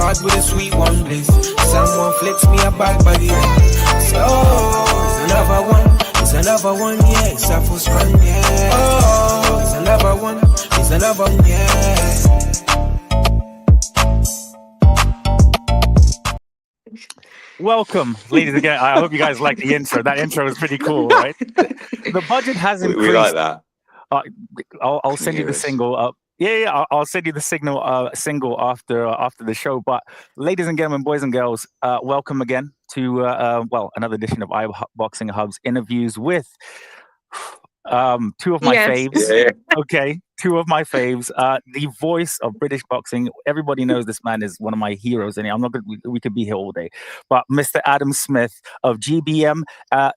heart with a sweet one bliss. Someone flicks me a bad body. Say, oh, it's another one. It's another one, yeah. It's a full strong, yeah. Oh, it's another one. It's another one, yeah. Welcome, ladies and gentlemen. I hope you guys like the intro. That intro was pretty cool, right? The budget has increased. We like that. I'll send you the single up. Yeah. I'll send you the single after the show. But ladies and gentlemen, boys and girls, welcome again to another edition of Iboxinghub's interviews with two of my faves. Yeah. Okay, two of my faves. The voice of British boxing. Everybody knows this man is one of my heroes, and I'm not. We could be here all day. But Mr. Adam Smith of GBM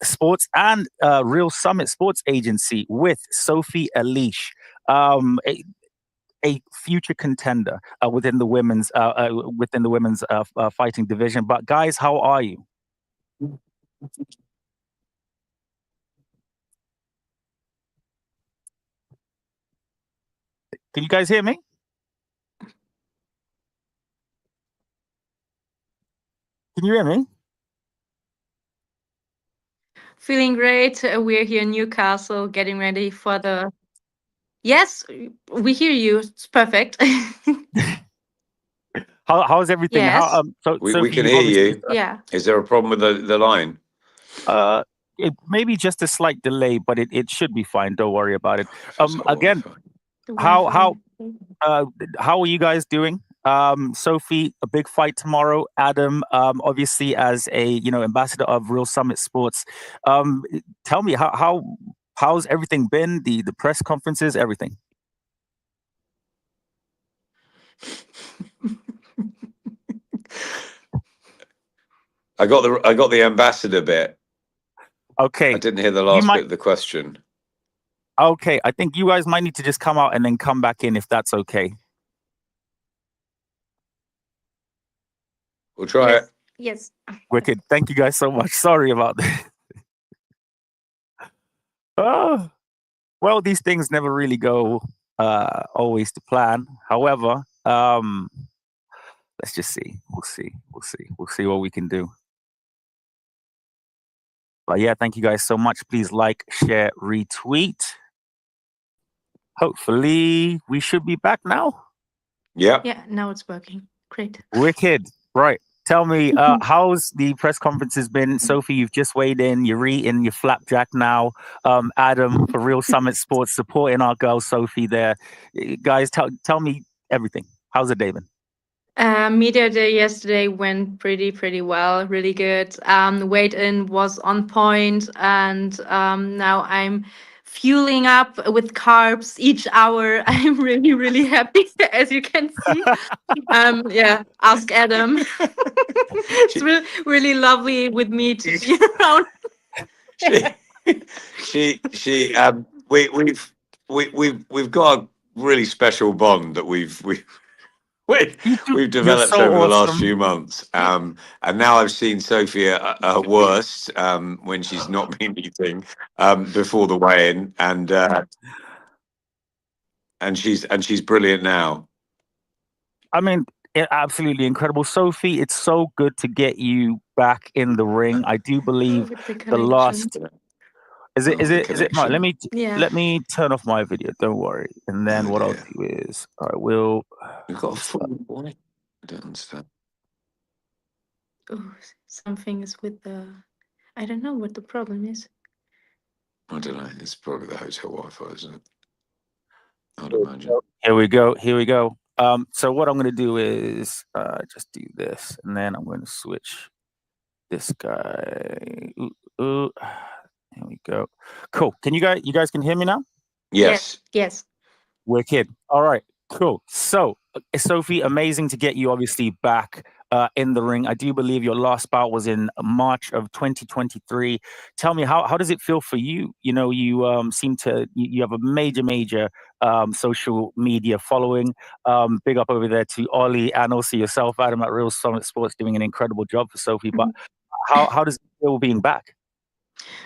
Sports and Real Summit Sports Agency with Sophie Elish, a future contender within the women's fighting division. But guys, how are you? Can you guys hear me? Can you hear me? Feeling great. We're here in Newcastle, getting ready for the... Yes, we hear you. It's perfect. How's everything? Yes. We can hear you. Yeah. Is there a problem with the line? It may be just a slight delay, but it should be fine. Don't worry about it. Again, how are you guys doing? Sophie, a big fight tomorrow. Adam, obviously as a ambassador of Real Summit Sports. Tell me how's everything been? The press conferences, everything. I got the ambassador bit. Okay. I didn't hear the last bit of the question. Okay, I think you guys might need to just come out and then come back in if that's okay. We'll try it. Yes. Wicked. Thank you guys so much. Sorry about that. Oh, well, these things never really go always to plan. However, let's just see. We'll see what we can do. But yeah, thank you guys so much. Please like, share, retweet. Hopefully, we should be back now. Yeah. Yeah, now it's working. Great. Wicked. Right. Tell me, how's the press conferences been? Sophie, you've just weighed in. You're eating your flapjack now. Adam, for Real Summit Sports, supporting our girl Sophie there. Guys, tell me everything. How's the day been? Media day yesterday went pretty well, really good. The weight in was on point, and now I'm fueling up with carbs each hour. I'm really happy, as you can see. Yeah, ask Adam. It's really lovely with me to be around. We've got a really special bond that we've developed so over the last awesome. few months, and now I've seen Sophie at her worst when she's not been eating before the weigh-in, and she's brilliant now. I mean, absolutely incredible, Sophie. It's so good to get you back in the ring. I do believe the last. Is it? Right, let me turn off my video. Don't worry. And then what I'll do is I will. You've got a full boy. I don't understand. Oh, something is with the. I don't know what the problem is. I don't know. It's probably the hotel Wi-Fi, isn't it? I'd imagine. Here we go. So what I'm going to do is just do this, and then I'm going to switch this guy. Ooh. Here we go. Cool. Can you guys can hear me now? Yes. Yes. Wicked. All right. Cool. So, Sophie, amazing to get you obviously back in the ring. I do believe your last bout was in March of 2023. Tell me, how does it feel for you? You seem to you have a major social media following. Big up over there to Ollie and also yourself, Adam, at Real Summit Sports, doing an incredible job for Sophie. But how does it feel being back?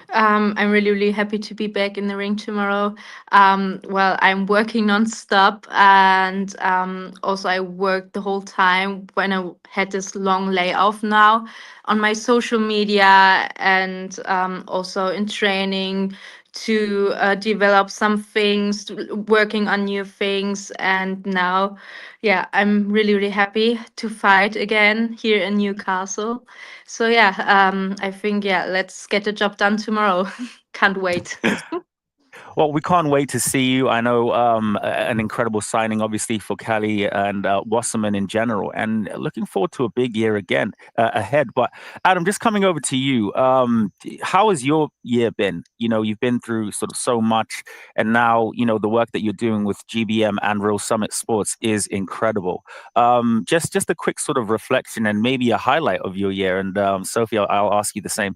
I'm really, really happy to be back in the ring tomorrow. Well, I'm working nonstop, and also I worked the whole time when I had this long layoff now on my social media, and also in training to develop some things, working on new things. And now, yeah, I'm really, really happy to fight again here in Newcastle. So yeah, I think, yeah, let's get the job done tomorrow. Can't wait. Well, we can't wait to see you. I know an incredible signing, obviously, for Cali and Wasserman in general, and looking forward to a big year again ahead. But Adam, just coming over to you, how has your year been? You know, you've been through sort of so much, and now, you know, the work that you're doing with GBM and Real Summit Sports is incredible. Just a quick sort of reflection and maybe a highlight of your year. And Sophie, I'll ask you the same.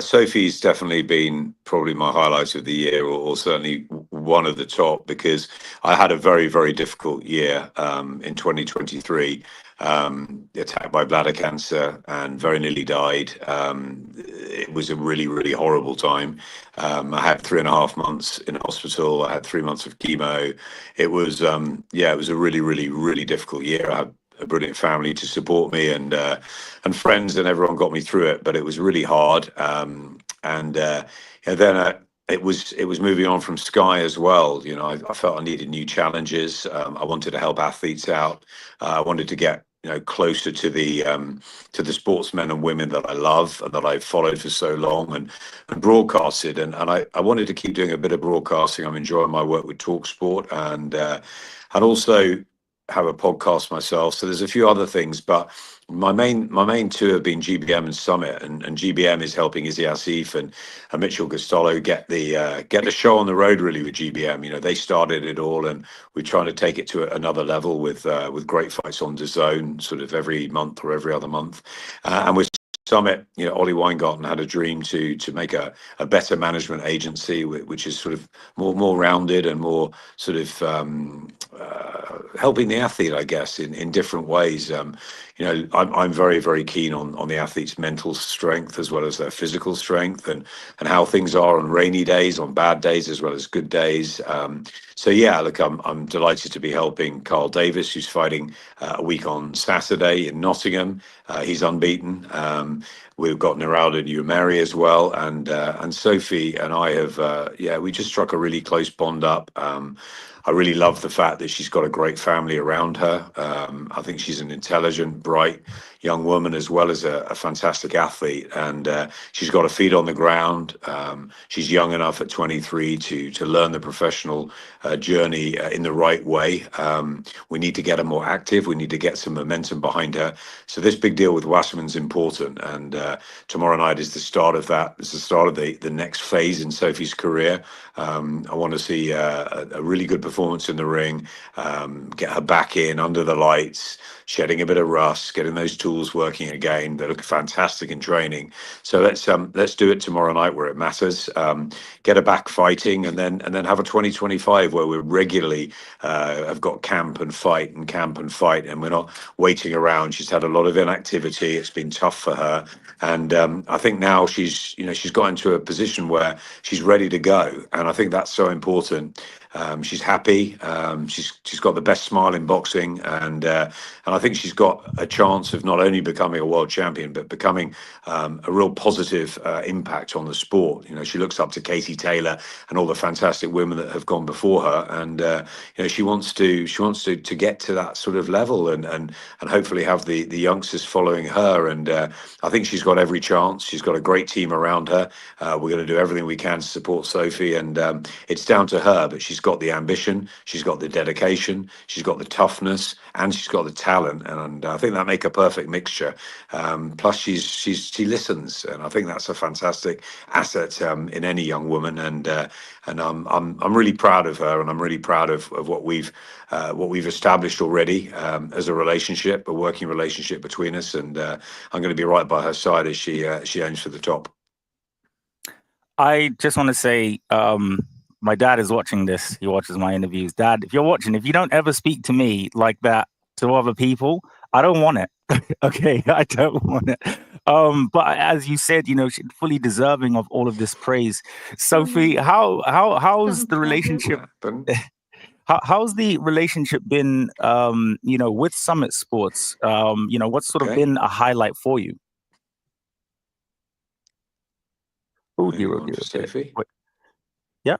Sophie's definitely been probably my highlight of the year, or certainly one of the top, because I had a very, very difficult year in 2023. Attacked by bladder cancer and very nearly died. It was a really, really horrible time. I had 3.5 months in hospital. I had 3 months of chemo. It was, it was a really, really, really difficult year. I had a brilliant family to support me, and friends, and everyone got me through it. But it was really hard. Then it was moving on from Sky as well. You know, I felt I needed new challenges. I wanted to help athletes out. I wanted to get closer to the sportsmen and women that I love and that I've followed for so long and broadcasted. And I wanted to keep doing a bit of broadcasting. I'm enjoying my work with TalkSport, and also have a podcast myself. So there's a few other things, but my main two have been GBM and Summit, and GBM is helping Izzy Asif and Mitchell Gustolo get the show on the road really with GBM. You know, they started it all, and we're trying to take it to another level with great fights on DAZN sort of every month or every other month, and with Summit, you know, Ollie Weingarten had a dream to make a better management agency, which is sort of more rounded and more sort of helping the athlete, I guess, in different ways. You know, I'm very, very keen on the athlete's mental strength as well as their physical strength, and how things are on rainy days, on bad days, as well as good days. So yeah, look, I'm delighted to be helping Carl Davis, who's fighting a week on Saturday in Nottingham. He's unbeaten. We've got Niralda Umari as well, and Sophie and I have we just struck a really close bond up. I really love the fact that she's got a great family around her. I think she's an intelligent, bright young woman, as well as a fantastic athlete, and she's got her feet on the ground. She's young enough at 23 to learn the professional journey in the right way. We need to get her more active. We need to get some momentum behind her. So this big deal with Wasserman's important, and tomorrow night is the start of that. It's the start of the next phase in Sophie's career. I want to see a really good performance in the ring, get her back in under the lights, shedding a bit of rust, getting those tools working again. They look fantastic in training. So let's do it tomorrow night where it matters. Get her back fighting, and then have a 2025 where we regularly have got camp and fight, and we're not waiting around. She's had a lot of inactivity. It's been tough for her, and I think now she's got into a position where she's ready to go, and I think that's so important. She's happy. She's got the best smile in boxing, and I think she's got a chance of not only becoming a world champion, but becoming a real positive impact on the sport. You know, she looks up to Katie Taylor and all the fantastic women that have gone before her, and she wants to get to that sort of level, and hopefully have the youngsters following her. And I think she's got every chance. She's got a great team around her. We're going to do everything we can to support Sophie, and it's down to her. But she's got the ambition, she's got the dedication, she's got the toughness, and she's got the talent, and I think that make a perfect mixture. Plus, she listens, and I think that's a fantastic asset in any young woman. And I'm really proud of her, and I'm really proud of what we've established already as a relationship, a working relationship between us. And I'm going to be right by her side as she aims for the top. I just want to say, my dad is watching this. He watches my interviews. Dad, if you're watching, if you don't ever speak to me like that to other people, I don't want it. Okay, I don't want to. But as you said, she's fully deserving of all of this praise. Sophie, how's the relationship? But How's the relationship been? With Summit Sports. What's sort of okay. been a highlight for you? Oh dear, Moving oh on dear, to oh dear. Sophie. Wait. Yeah,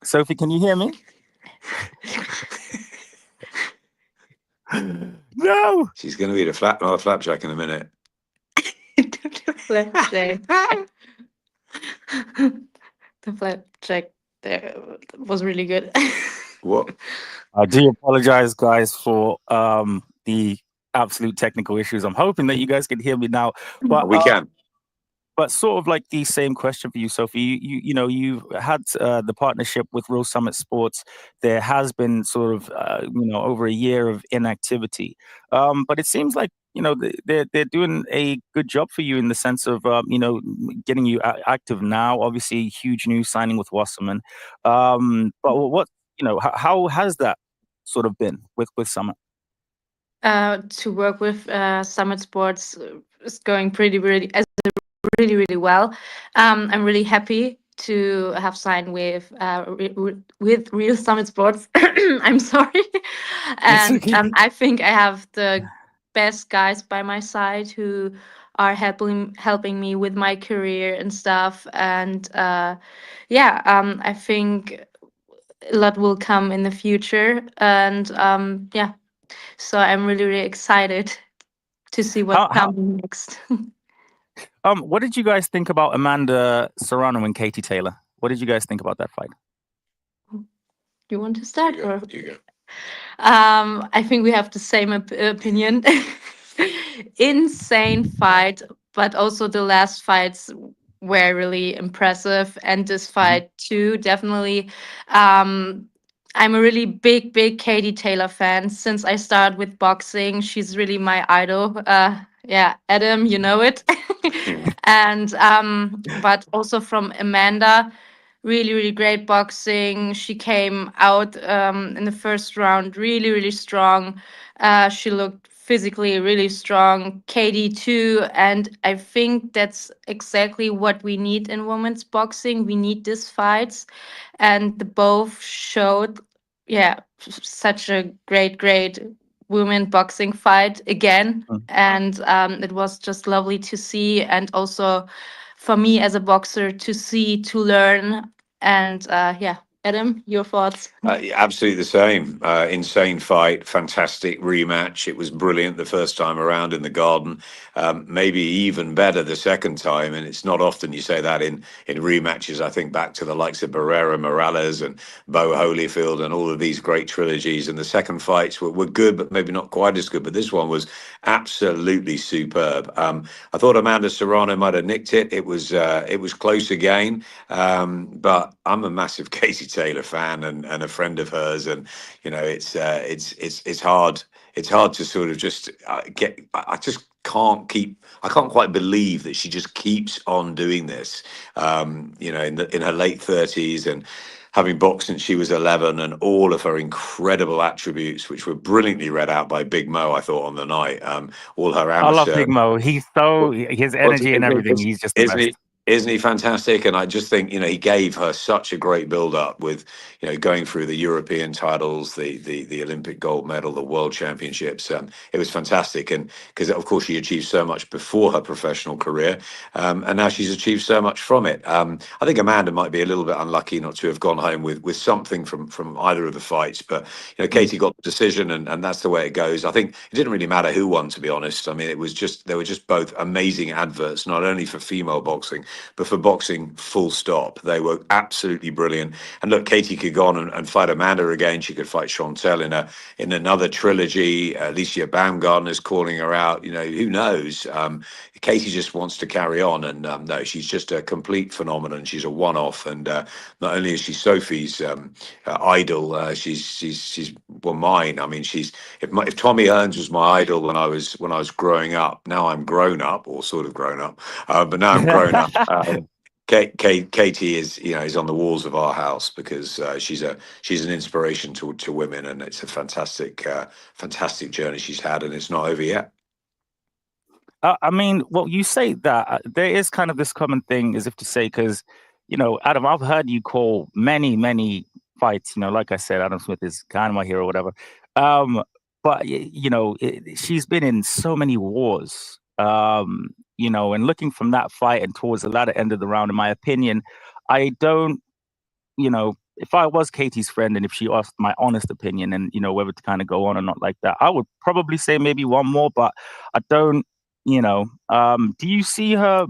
Sophie, can you hear me? No. She's going to be another flapjack in a minute. Flapjack. The flapjack there was really good. What? I do apologize, guys, for the absolute technical issues. I'm hoping that you guys can hear me now. But We can. But sort of like the same question for you, Sophie. You've had the partnership with Real Summit Sports. There has been sort of over a year of inactivity, but it seems like they're doing a good job for you in the sense of getting you active now. Obviously, huge new signing with Wasserman. But what how has that sort of been with Summit? To work with Summit Sports is going really, really well. I'm really happy to have signed with with Real Summit Sports. I'm sorry, It's and okay. I think I have the best guys by my side who are helping me with my career and stuff. And I think a lot will come in the future. And yeah, so I'm really, really excited to see what's How coming next. what did you guys think about Amanda Serrano and Katie Taylor? What did you guys think about that fight? You want to start, or You go. I think we have the same opinion. Insane fight, but also the last fights were really impressive, and this Mhm. fight too, definitely. Um, I'm a really big Katie Taylor fan. Since I started with boxing, she's really my idol. Yeah, Adam, you know it. And but also from Amanda, really, really great boxing. She came out in the first round really, really strong. She looked physically really strong. Katie too, and I think that's exactly what we need in women's boxing. We need these fights, and the both showed, yeah, such a great women boxing fight again. Mm. And it was just lovely to see, and also for me as a boxer to see, to learn. And yeah, Adam, your thoughts? Absolutely the same. Insane fight, fantastic rematch. It was brilliant the first time around in the Garden. Maybe even better the second time. And it's not often you say that in rematches. I think back to the likes of Barrera Morales and Bo Holyfield and all of these great trilogies. And the second fights were good, but maybe not quite as good. But this one was absolutely superb. I thought Amanda Serrano might have nicked it. It was close again. But I'm a massive Katie Taylor fan and a friend of hers, and it's hard. It's hard to sort of just get. I just can't keep. I can't quite believe that she just keeps on doing this. In her late 30s and having boxed since she was 11, and all of her incredible attributes, which were brilliantly read out by Big Mo, I thought on the night. All her I love amateur. Big Mo. His energy and everything. He's just the Isn't best. he? Isn't he fantastic? And I just think, he gave her such a great build up with, going through the European titles, the Olympic gold medal, the World Championships. It was fantastic. And because, of course, she achieved so much before her professional career. And now she's achieved so much from it. I think Amanda might be a little bit unlucky not to have gone home with something from either of the fights. But, Katie got the decision, and that's the way it goes. I think it didn't really matter who won, to be honest. I mean, they were just both amazing adverts, not only for female boxing, but for boxing, full stop. They were absolutely brilliant. And look, Katie could go on and fight Amanda again. She could fight Chantel in another trilogy. Alicia Baumgartner's calling her out. Who knows? Katie just wants to carry on, and no, she's just a complete phenomenon. She's a one-off, and not only is she Sophie's idol, she's mine. I mean, if Tommy Hearns was my idol when I was growing up. Now I'm grown up, or sort of grown up, but now I'm grown up. Katie is on the walls of our house because she's an inspiration to women, and it's a fantastic journey she's had, and it's not over yet. I mean, well, you say that there is kind of this common thing, as if to say, because Adam, I've heard you call many fights. Like I said, Adam Smith is kind of my hero, whatever. Um, but she's been in so many wars. And looking from that fight and towards the latter end of the round, in my opinion, I don't. If I was Katie's friend and if she asked my honest opinion and, whether to kind of go on or not like that, I would probably say maybe one more, but I don't, do you see her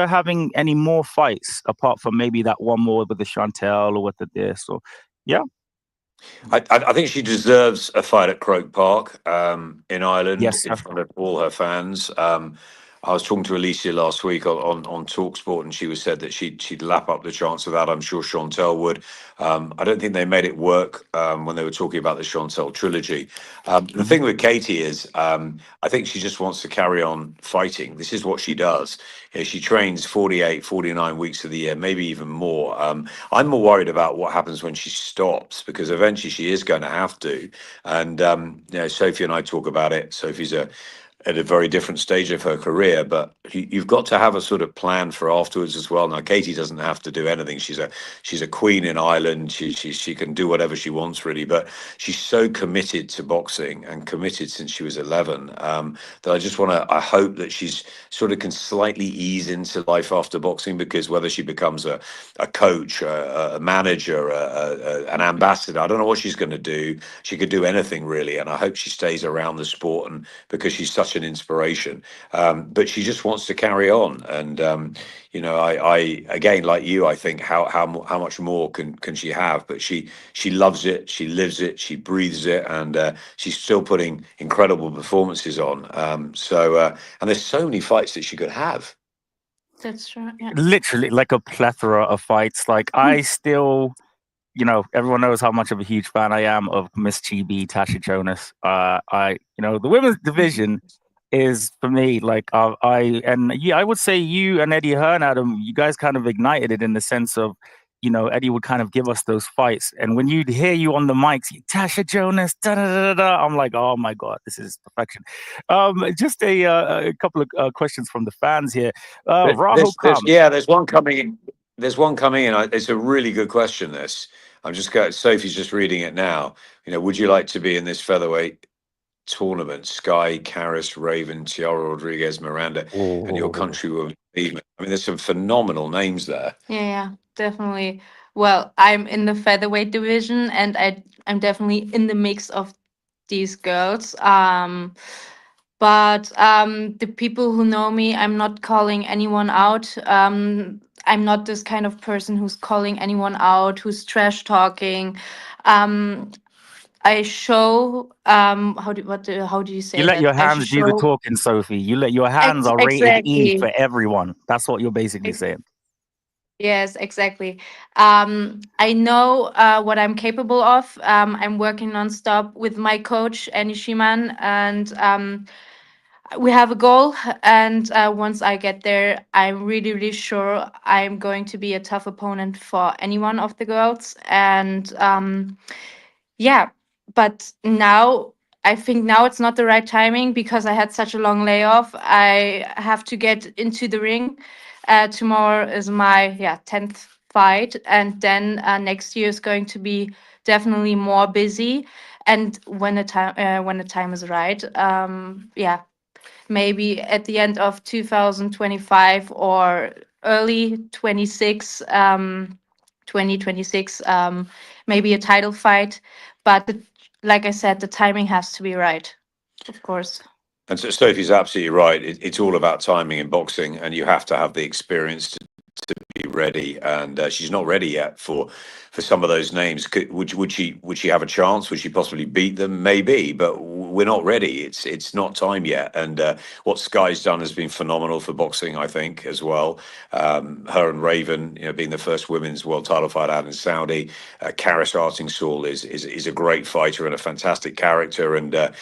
having any more fights apart from maybe that one more with the Chantel or with the this or, yeah? I think she deserves a fight at Croke Park in Ireland Yes, in sir. front of all her fans. I was talking to Alicia last week on Talksport, and she said that she'd lap up the chance of that. I'm sure Chantel would. I don't think they made it work when they were talking about the Chantel trilogy. The thing with Katie is, I think she just wants to carry on fighting. This is what she does. She trains 48, 49 weeks of the year, maybe even more. I'm more worried about what happens when she stops, because eventually she is going to have to. And Sophie and I talk about it. Sophie's at a very different stage of her career, but you've got to have a sort of plan for afterwards as well. Now, Katie doesn't have to do anything. She's a queen in Ireland. She can do whatever she wants, really. But she's so committed to boxing and committed since she was 11 that I hope that she's sort of can slightly ease into life after boxing, because whether she becomes a coach, a manager, an ambassador, I don't know what she's going to do. She could do anything really, and I hope she stays around the sport, and because she's such an inspiration. But she just wants to carry on, and I again, like you, I think how much more can she have? But she loves it, she lives it, she breathes it, and she's still putting incredible performances on. And there's so many fights that she could have. That's true. Yeah. Literally like a plethora of fights. Like I still, everyone knows how much of a huge fan I am of Miss Chibi, Tasha Jonas. The women's division is for me like I would say you and Eddie Hearn, Adam, you guys kind of ignited it in the sense of, Eddie would kind of give us those fights, and when you'd hear you on the mics, Tasha Jonas, da da da da, I'm like, oh my god, this is perfection. Just a couple of questions from the fans here. Raho Kam. There's one coming in. There's one coming in. It's a really good question. Sophie's just reading it now. Would you like to be in this featherweight tournament? Sky, Karis, Raven, Tiara Rodriguez, Miranda, and your country will be. I mean, there's some phenomenal names there. Yeah, definitely. Well, I'm in the featherweight division, and I'm definitely in the mix of these girls. But the people who know me, I'm not calling anyone out. I'm not this kind of person who's calling anyone out, who's trash talking. I show how do you say You let that? your I hands do the show talking, Sophie. Your hands are rated E exactly. for everyone. That's what you're basically saying. Yes, exactly. I know what I'm capable of. I'm working nonstop with my coach, Annie Shiman, and we have a goal. And once I get there, I'm really, really sure I'm going to be a tough opponent for any one of the girls. And yeah, but now I think now it's not the right timing because I had such a long layoff. I have to get into the ring. Tomorrow is my 10th fight, and then next year is going to be definitely more busy. And when the time is right, maybe at the end of 2025 or early 26, 2026, maybe a title fight. But like I said, the timing has to be right, of course. And so Sophie's absolutely right. It's all about timing in boxing, and you have to have the experience to be ready. And she's not ready yet for some of those names. Would she have a chance? Would she possibly beat them? Maybe, but we're not ready. It's not time yet. And what Sky's done has been phenomenal for boxing, I think, as well. Her and Raven, being the first women's world title fight out in Saudi. Karis Artingsaul is a great fighter and a fantastic character. And to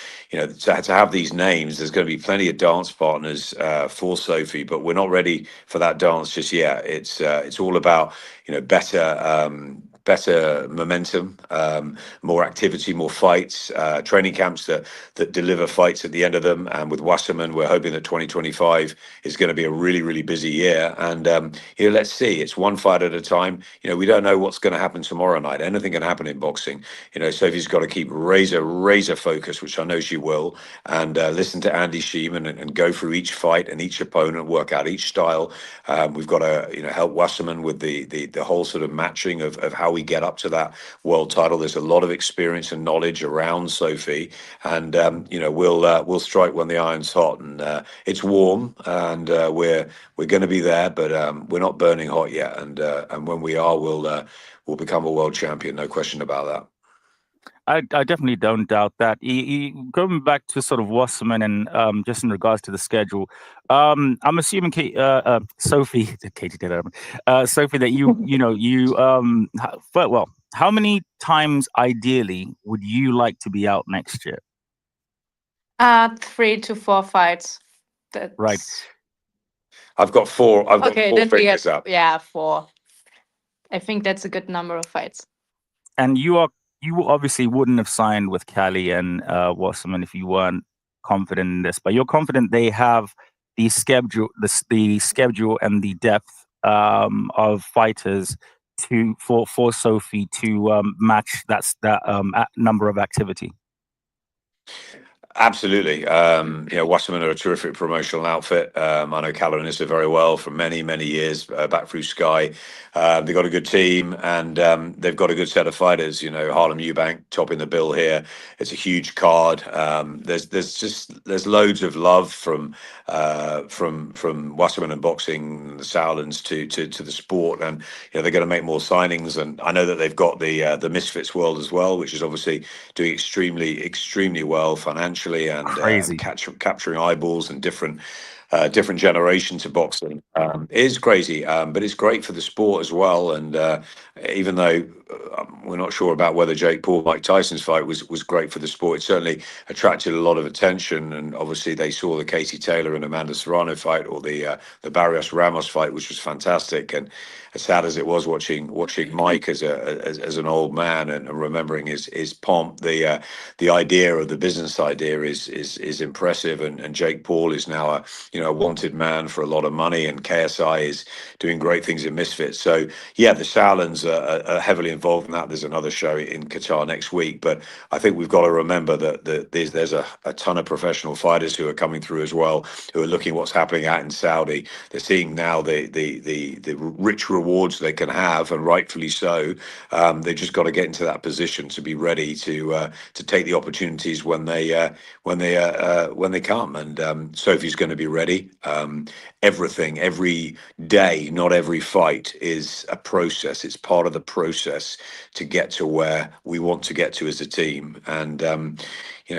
have these names, there's going to be plenty of dance partners for Sophie, but we're not ready for that dance just yet. It's all about better better momentum, more activity, more fights, training camps that deliver fights at the end of them. And with Wasserman, we're hoping that 2025 is going to be a really, really busy year. And let's see. It's one fight at a time. We don't know what's going to happen tomorrow night. Anything can happen in boxing. Sophie's got to keep razor focus, which I know she will, and listen to Andy Sheeman and go through each fight and each opponent, work out each style. We've got to help Wasserman with the whole sort of matching of how we get up to that world title. There's a lot of experience and knowledge around Sophie, and we'll strike when the iron's hot. And it's warm, and we're going to be there, but we're not burning hot yet. And when we are, we'll become a world champion. No question about that. I definitely don't doubt that. Going back to sort of Wasserman and just in regards to the schedule, I'm assuming Sophie, Katie did Sophie, that well, how many times ideally would you like to be out next year? 3 to 4 fights. That's... Right. I've got 4. I've got 4 fingers up. Yeah, 4. I think that's a good number of fights. And you obviously wouldn't have signed with Cali and Wasserman if you weren't confident in this, but you're confident they have the schedule, the schedule and the depth of fighters for Sophie to match that number of activity. Absolutely. Wasserman are a terrific promotional outfit. I know Kalanissa very well from many, many years back through Sky. They've got a good team, and they've got a good set of fighters. Harlem Eubank topping the bill here. It's a huge card. There's loads of love from Wasserman and boxing, the Sauerlands to the sport, and they're going to make more signings. And I know that they've got the Misfits world as well, which is obviously doing extremely well financially. And capturing eyeballs and different generations of boxing. It is crazy, but it's great for the sport as well. And even though we're not sure about whether Jake Paul Mike Tyson's fight was great for the sport, it certainly attracted a lot of attention. And obviously they saw the Katie Taylor and Amanda Serrano fight, or the Barrios Ramos fight, which was fantastic. And as sad as it was watching Mike as an old man and remembering his pomp, the idea of the business idea is impressive. And Jake Paul is now a wanted man for a lot of money, and KSI is doing great things in Misfits. So yeah, the Sauerlands are heavily involved in that. There's another show in Qatar next week, but I think we've got to remember that there's a ton of professional fighters who are coming through as well, who are looking what's happening out in Saudi. They're seeing now the rich rewards they can have, and rightfully so. They just got to get into that position to be ready to take the opportunities when they come. And Sophie's going to be ready. Everything, every day, not every fight is a process. It's part of the process to get to where we want to get to as a team. And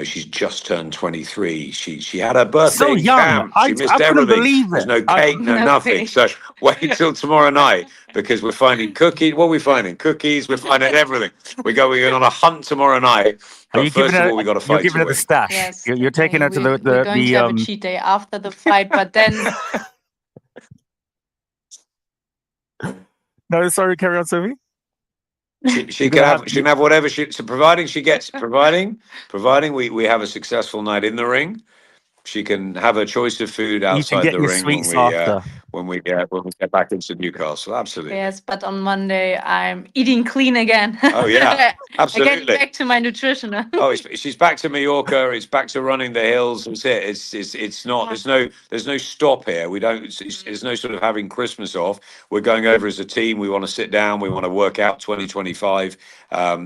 she's just turned 23. She had her birthday so young. camp. She missed I couldn't everything. believe it. There's no cake, no nothing. So wait till tomorrow night, because we're finding cookies. What are we finding? Cookies. We're finding everything. We're going on a hunt tomorrow night. But first of all, we got to fight. You're giving her the stash. Yes, you're taking her to we're going to have a cheat day after the fight, but then. No, sorry. Carry on, Sophie. She can have whatever providing we have a successful night in the ring. She can have her choice of food outside the ring when we get back into Newcastle. Absolutely. Yes, but on Monday I'm eating clean again. Oh yeah, absolutely. Getting back to my nutrition. She's back to Mallorca. It's back to running the hills. That's it. It's not. There's no stop here. We don't. There's no sort of having Christmas off. We're going over as a team. We want to sit down. We want to work out 2025.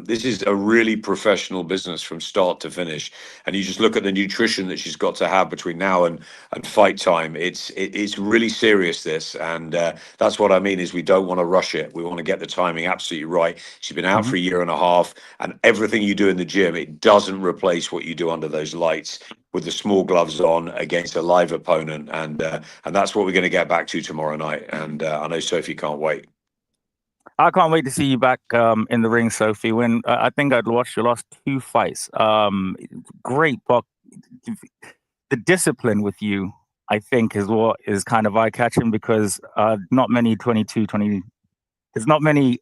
This is a really professional business from start to finish. And you just look at the nutrition that she's got to have between now and fight time. It's really serious, this, and that's what I mean is we don't want to rush it. We want to get the timing absolutely right. She's been out for a year and a half, and everything you do in the gym, it doesn't replace what you do under those lights with the small gloves on against a live opponent, and that's what we're going to get back to tomorrow night. And I know Sophie can't wait. I can't wait to see you back in the ring, Sophie. When I think I'd watched your last 2 fights. Great, but the discipline with you, I think, is what is kind of eye-catching, because not many 22, there's not many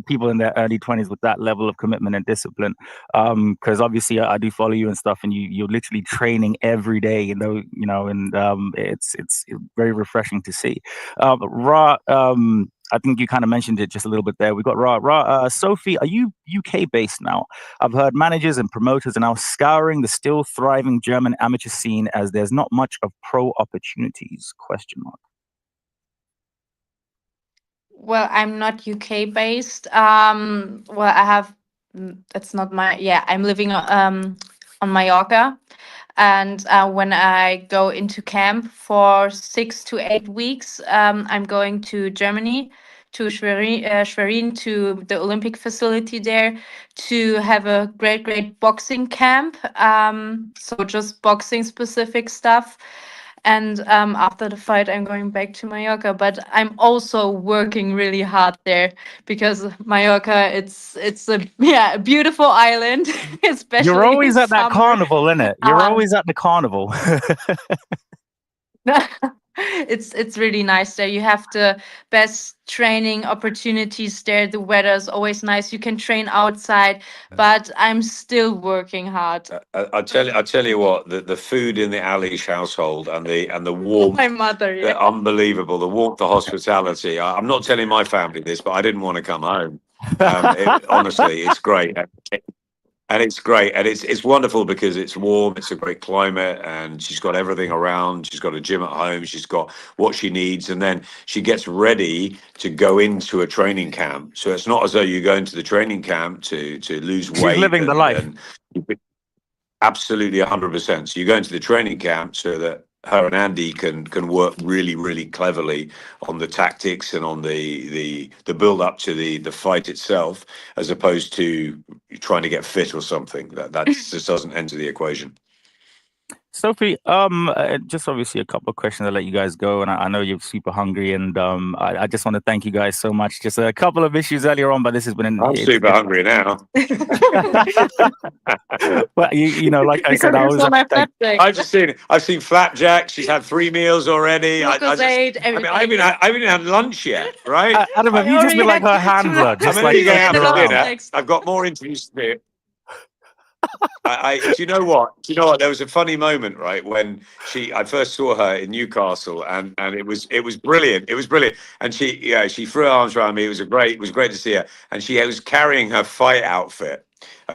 people in their early 20s with that level of commitment and discipline. Because obviously I do follow you and stuff, and you're literally training every day, and it's very refreshing to see. Ra, I think you kind of mentioned it just a little bit there. We got Ra. Sophie, are you UK based now? I've heard managers and promoters are now scouring the still thriving German amateur scene as there's not much of pro opportunities, ? Well, I'm not UK based. Well, I have. That's not my. Yeah, I'm living on Mallorca, and when I go into camp for 6 to 8 weeks, I'm going to Germany, to Schwerin, to the Olympic facility there, to have a great boxing camp. So just boxing specific stuff. And after the fight, I'm going back to Mallorca. But I'm also working really hard there because Mallorca, it's a beautiful island, especially You're always in at that summer. carnival, innit? You're always at the carnival. It's really nice there. You have the best training opportunities there. The weather is always nice. You can train outside, but I'm still working hard. I tell you what, the food in the Alish household and the warmth, My mother, yeah. they're unbelievable. The warmth, the hospitality. I'm not telling my family this, but I didn't want to come home. Honestly, it's great. And it's great, and it's wonderful because it's warm, it's a great climate, and she's got everything around. She's got a gym at home, she's got what she needs, and then she gets ready to go into a training camp. So it's not as though you go into the training camp to lose weight. She's living the life. Absolutely 100%. So you go into the training camp so that her and Andy can work really cleverly on the tactics and on the build up to the fight itself, as opposed to trying to get fit or something. That just doesn't enter the equation. Sophie, just obviously a couple of questions. I'll let you guys go, and I know you're super hungry, and I just want to thank you guys so much. Just a couple of issues earlier on, but this has been I'm super hungry now. But you know, like I said, I've seen flapjack. She's had 3 meals already. I haven't had lunch yet, right? Adam, have you just been like her handler? Just like going out for dinner. I've got more interviews to do. Do you know what? There was a funny moment, right, when I first saw her in Newcastle, and it was brilliant. It was brilliant, and she threw her arms around me. It was great to see her, and she was carrying her fight outfit.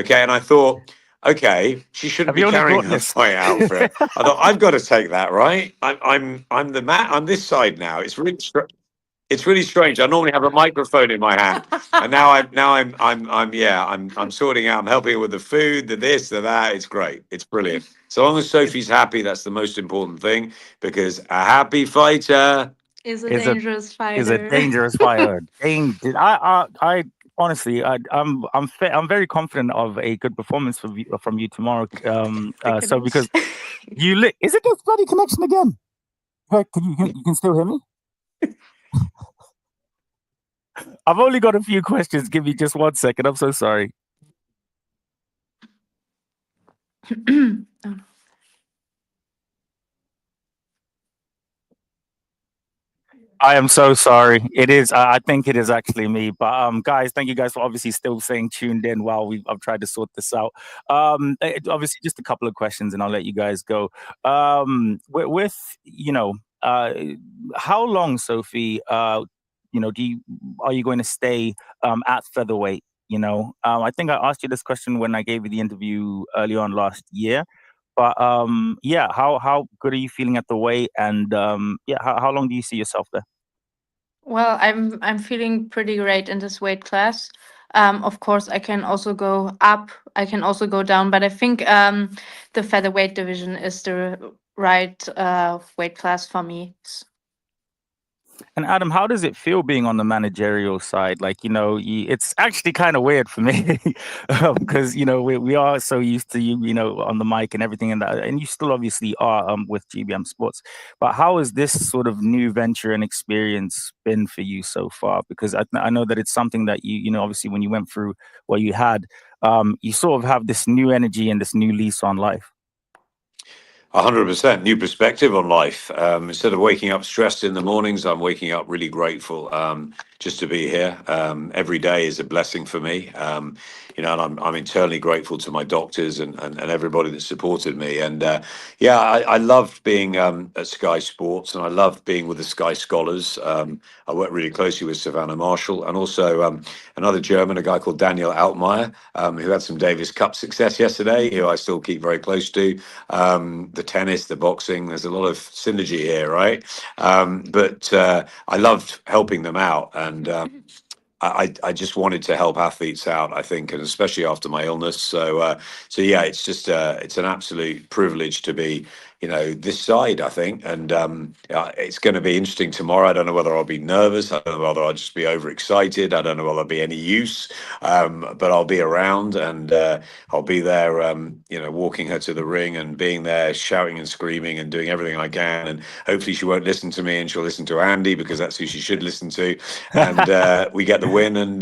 Okay, and I thought, okay, she shouldn't be carrying her fight outfit. I thought, I've got to take that, right? I'm the man. I'm this side now. It's really strange. I normally have a microphone in my hand, and now I'm sorting out. I'm helping her with the food, the this, the that. It's great. It's brilliant. So long as Sophie's happy, that's the most important thing. Because a happy fighter is a dangerous fighter. Is a dangerous fighter. I honestly, I'm very confident of a good performance from you tomorrow. So because is it this bloody connection again? You can still hear me? I've only got a few questions. Give me just 1 second. I'm so sorry. I am so sorry. It is. I think it is actually me. But guys, thank you guys for obviously still staying tuned in while I've tried to sort this out. Obviously, just a couple of questions, and I'll let you guys go. With how long, Sophie? Are you going to stay at featherweight? I think I asked you this question when I gave you the interview early on last year. But how good are you feeling at the weight? And how long do you see yourself there? Well, I'm feeling pretty great in this weight class. Of course, I can also go up. I can also go down. But I think the featherweight division is the right weight class for me. And Adam, how does it feel being on the managerial side? Like, it's actually kind of weird for me because, we are so used to you, on the mic and everything, and you still obviously are with GBM Sports. But how has this sort of new venture and experience been for you so far? Because I know that it's something that obviously when you went through what you had, you sort of have this new energy and this new lease on life. 100% new perspective on life. Instead of waking up stressed in the mornings, I'm waking up really grateful just to be here. Every day is a blessing for me. And I'm eternally grateful to my doctors and everybody that supported me. And I loved being at Sky Sports, and I loved being with the Sky Scholars. I worked really closely with Savannah Marshall, and also another German, a guy called Daniel Altmaier, who had some Davis Cup success yesterday, who I still keep very close to. The tennis, the boxing, there's a lot of synergy here, right? But I loved helping them out, and I just wanted to help athletes out, I think, and especially after my illness. So yeah, it's just it's an absolute privilege to be, this side, I think, and it's going to be interesting tomorrow. I don't know whether I'll be nervous. I don't know whether I'll just be overexcited. I don't know whether I'll be any use, but I'll be around, and I'll be there, walking her to the ring and being there, shouting and screaming and doing everything I can. And hopefully she won't listen to me, and she'll listen to Andy, because that's who she should listen to. And we get the win, and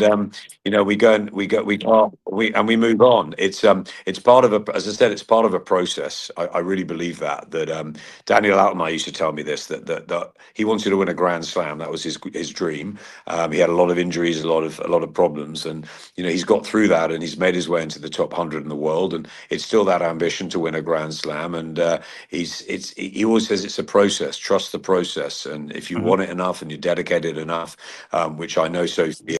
we move on. It's part of a, as I said, it's part of a process. I really believe that Daniel Altmaier used to tell me this, that he wanted to win a Grand Slam. That was his dream. He had a lot of injuries, a lot of problems, and he's got through that, and he's made his way into the top 100 in the world. And it's still that ambition to win a Grand Slam. And he always says it's a process. Trust the process, and if you want it enough and you're dedicated enough, which I know Sophie is,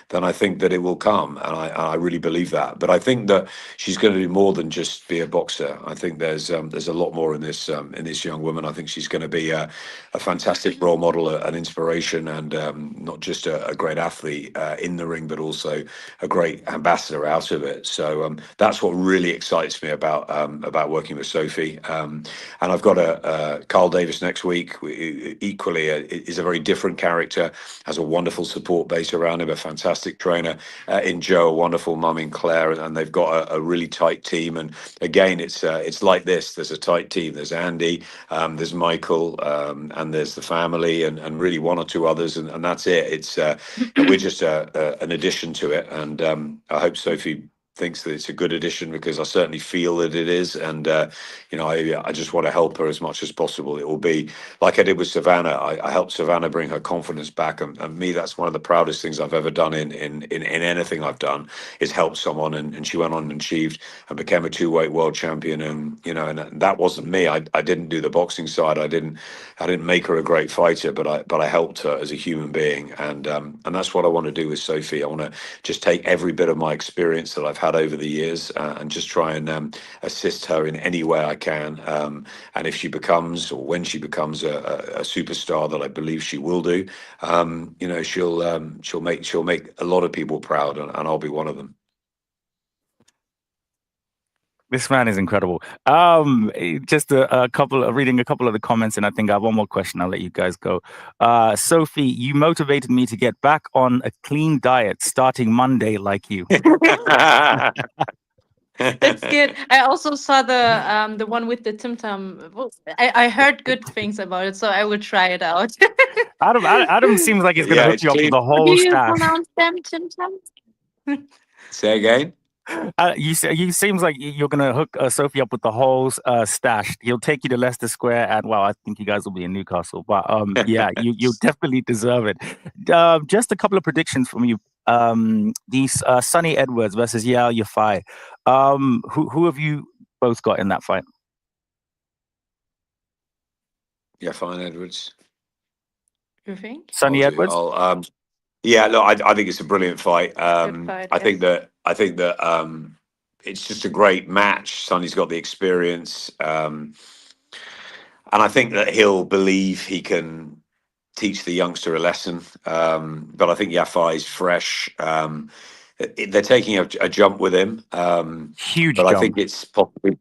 then I think that it will come, and I really believe that. But I think that she's going to do more than just be a boxer. I think there's a lot more in this young woman. I think she's going to be a fantastic role model, an inspiration, and not just a great athlete in the ring, but also a great ambassador out of it. So that's what really excites me about working with Sophie. And I've got a Carl Davis next week. Equally, is a very different character, has a wonderful support base around him, a fantastic trainer in Joe, a wonderful mum in Claire, and they've got a really tight team. And again, it's like this. There's a tight team. There's Andy, there's Michael, and there's the family, and really one or two others, and that's it. It's we're just an addition to it, and I hope Sophie thinks that it's a good addition, because I certainly feel that it is. And I just want to help her as much as possible. It will be like I did with Savannah. I helped Savannah bring her confidence back, and me, that's one of the proudest things I've ever done in anything I've done, is help someone. And she went on and achieved and became a 2-weight world champion. And and that wasn't me. I didn't do the boxing side. I didn't make her a great fighter, but I helped her as a human being. And that's what I want to do with Sophie. I want to just take every bit of my experience that I've had over the years, and just try and assist her in any way I can. And if she becomes, or when she becomes a superstar, that I believe she will do, she'll make a lot of people proud, and I'll be one of them. This man is incredible. Just reading a couple of the comments, and I think I have one more question. I'll let you guys go. Sophie, you motivated me to get back on a clean diet starting Monday, like you. That's good. I also saw the one with the Tim Tam. I heard good things about it, so I would try it out. Adam seems like he's going to hook you up with the How whole do you stash. pronounce them, Tim Tam? Say again. You seems like you're gonna hook Sophie up with the whole stash. He'll take you to Leicester Square, and well, I think you guys will be in Newcastle. But yeah, you definitely deserve it. Just a couple of predictions from you. These Sonny Edwards versus Yao Yafai. Who have you both got in that fight? Yafai Edwards. You think? Sonny Edwards. Yeah, look, I think it's a brilliant fight. Fight, I think that it's just a great match. Sonny's got the experience, and I think that he'll believe he can teach the youngster a lesson. But I think Yafai's fresh. They're taking a jump with him. Huge but jump. I think it's possibly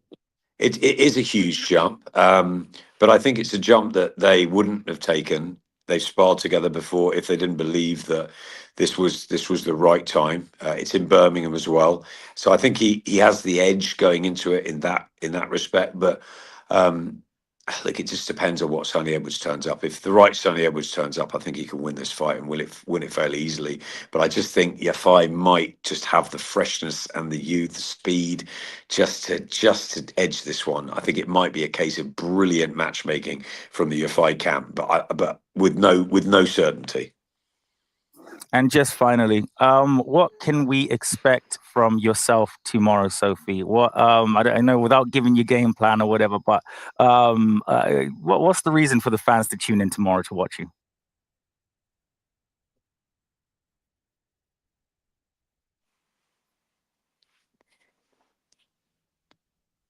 it is a huge jump. But I think it's a jump that they wouldn't have taken. They've sparred together before if they didn't believe that this was the right time. It's in Birmingham as well, so I think he has the edge going into it in that respect. But look, it just depends on what Sonny Edwards turns up. If the right Sonny Edwards turns up, I think he can win this fight and win it fairly easily. But I just think Yafai might just have the freshness and the youth, the speed, just to edge this one. I think it might be a case of brilliant matchmaking from the Yafai camp, but with no certainty. And just finally, what can we expect from yourself tomorrow, Sophie? What I know without giving you game plan or whatever, but what's the reason for the fans to tune in tomorrow to watch you?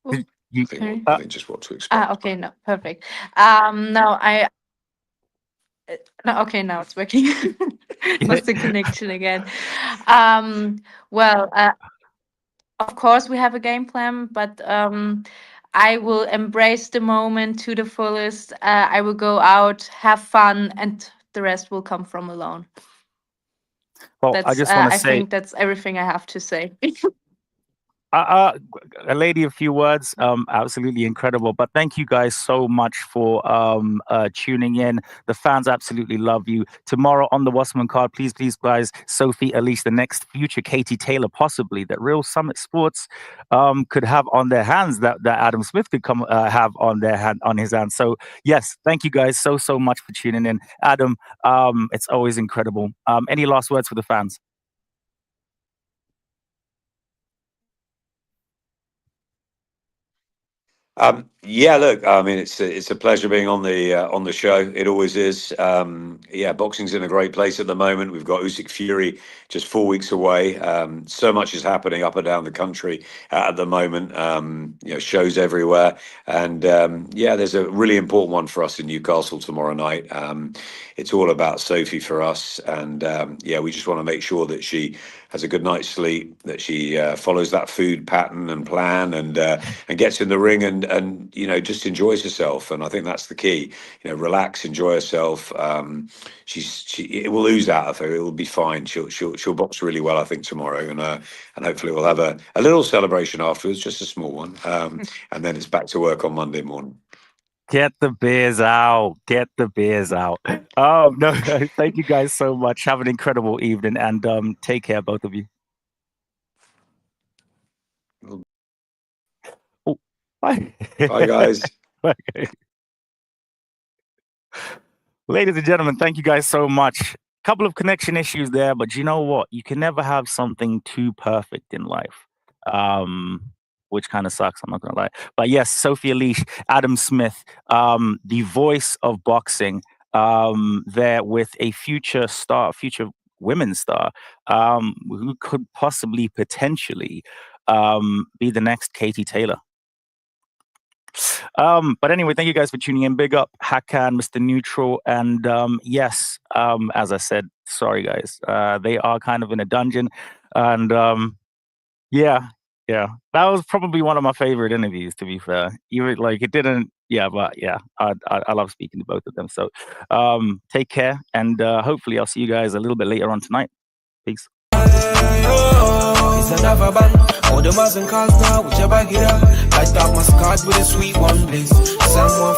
I think just what to expect. Okay, no, perfect. No, okay, now it's working. Lost the connection again. Well, of course we have a game plan, but I will embrace the moment to the fullest. I will go out, have fun, and the rest will come from alone. Well, I just want to I think that's everything I have to say. A lady, a few words. Absolutely incredible. But thank you guys so much for tuning in. The fans absolutely love you. Tomorrow on the Wasserman card, please, guys, Sophie, at least the next future Katie Taylor, possibly, that Real Summit Sports could have on their hands, that Adam Smith could come have on his hands. So yes, thank you guys so much for tuning in. Adam, it's always incredible. Any last words for the fans? Yeah, look, I mean, it's a pleasure being on the show. It always is. Yeah, boxing's in a great place at the moment. We've got Usyk Fury just 4 weeks away. So much is happening up and down the country at the moment. Shows everywhere, and yeah, there's a really important one for us in Newcastle tomorrow night. It's all about Sophie for us, and yeah, we just want to make sure that she has a good night's sleep, that she follows that food pattern and plan, and gets in the ring and just enjoys herself. And I think that's the key. Relax, enjoy herself. It will ooze out of her. It will be fine. She'll box really well, I think, tomorrow, and hopefully we'll have a little celebration afterwards, just a small one, and then it's back to work on Monday morning. Get the beers out. Get the beers out. Oh, no. Thank you guys so much. Have an incredible evening, and take care, both of you. Oh, bye. Bye, guys. Okay. Ladies and gentlemen, thank you guys so much. Couple of connection issues there, but you know what? You can never have something too perfect in life. Which kind of sucks, I'm not gonna lie. But yes, Sophie Elish, Adam Smith, the voice of boxing, there with a future women's star, who could possibly, potentially, be the next Katie Taylor. But anyway, thank you guys for tuning in. Big up Hakan, Mr. Neutral, and yes, as I said, sorry guys, they are kind of in a dungeon, and yeah, that was probably one of my favorite interviews, to be fair. Even like it didn't, but I love speaking to both of them. So take care, and hopefully I'll see you guys a little bit later on tonight. Peace. It's another band. All the Muslim cars now, whichever get up. Light up my scars with a sweet one, please. Someone